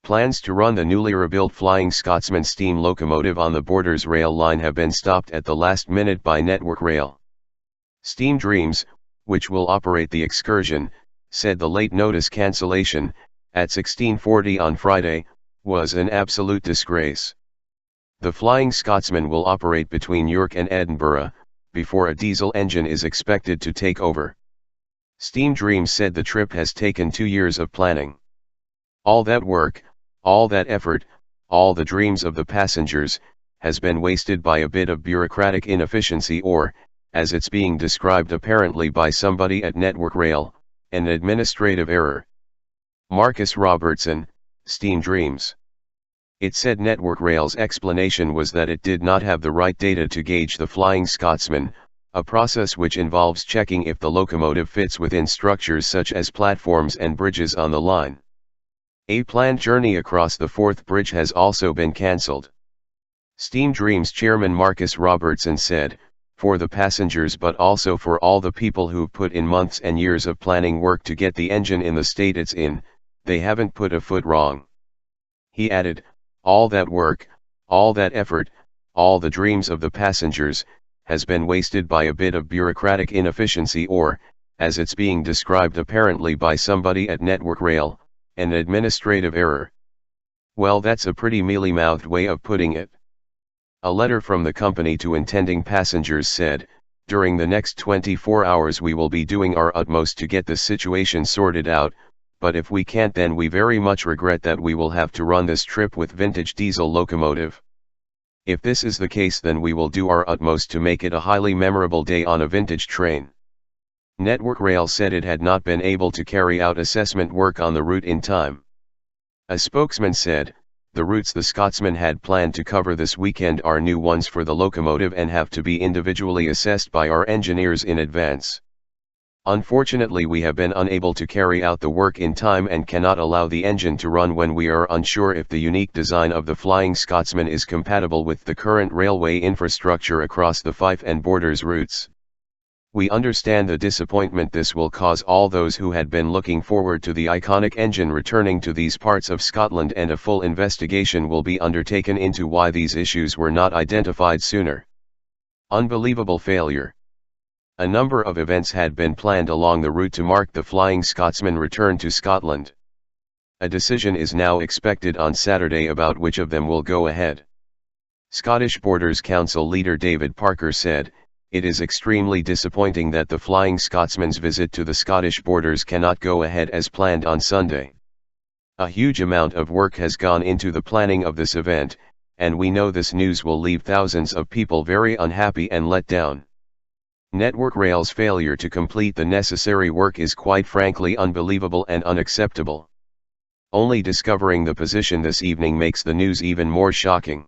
Plans to run the newly rebuilt Flying Scotsman steam locomotive on the Borders rail line have been stopped at the last minute by Network Rail. Steam Dreams, which will operate the excursion, said the late notice cancellation, at 16:40 on Friday, was an absolute disgrace. The Flying Scotsman will operate between York and Edinburgh, before a diesel engine is expected to take over. Steam Dreams said the trip has taken 2 years of planning. All that work, all that effort, all the dreams of the passengers, has been wasted by a bit of bureaucratic inefficiency or, as it's being described apparently by somebody at Network Rail, an administrative error. Marcus Robertson, Steam Dreams. It said Network Rail's explanation was that it did not have the right data to gauge the Flying Scotsman, a process which involves checking if the locomotive fits within structures such as platforms and bridges on the line. A planned journey across the fourth bridge has also been cancelled. Steam Dreams chairman Marcus Robertson said, "For the passengers but also for all the people who've put in months and years of planning work to get the engine in the state it's in, they haven't put a foot wrong." He added, "All that work, all that effort, all the dreams of the passengers, has been wasted by a bit of bureaucratic inefficiency or, as it's being described apparently by somebody at Network Rail, an administrative error." Well, that's a pretty mealy-mouthed way of putting it. A letter from the company to intending passengers said, "During the next 24 hours we will be doing our utmost to get the situation sorted out, but if we can't then we very much regret that we will have to run this trip with vintage diesel locomotive. If this is the case then we will do our utmost to make it a highly memorable day on a vintage train." Network Rail said it had not been able to carry out assessment work on the route in time. A spokesman said, "The routes the Scotsman had planned to cover this weekend are new ones for the locomotive and have to be individually assessed by our engineers in advance. Unfortunately we have been unable to carry out the work in time and cannot allow the engine to run when we are unsure if the unique design of the Flying Scotsman is compatible with the current railway infrastructure across the Fife and Borders routes. We understand the disappointment this will cause all those who had been looking forward to the iconic engine returning to these parts of Scotland, and a full investigation will be undertaken into why these issues were not identified sooner." Unbelievable failure. A number of events had been planned along the route to mark the Flying Scotsman return to Scotland. A decision is now expected on Saturday about which of them will go ahead. Scottish Borders Council leader David Parker said, "It is extremely disappointing that the Flying Scotsman's visit to the Scottish Borders cannot go ahead as planned on Sunday. A huge amount of work has gone into the planning of this event, and we know this news will leave thousands of people very unhappy and let down. Network Rail's failure to complete the necessary work is quite frankly unbelievable and unacceptable. Only discovering the position this evening makes the news even more shocking."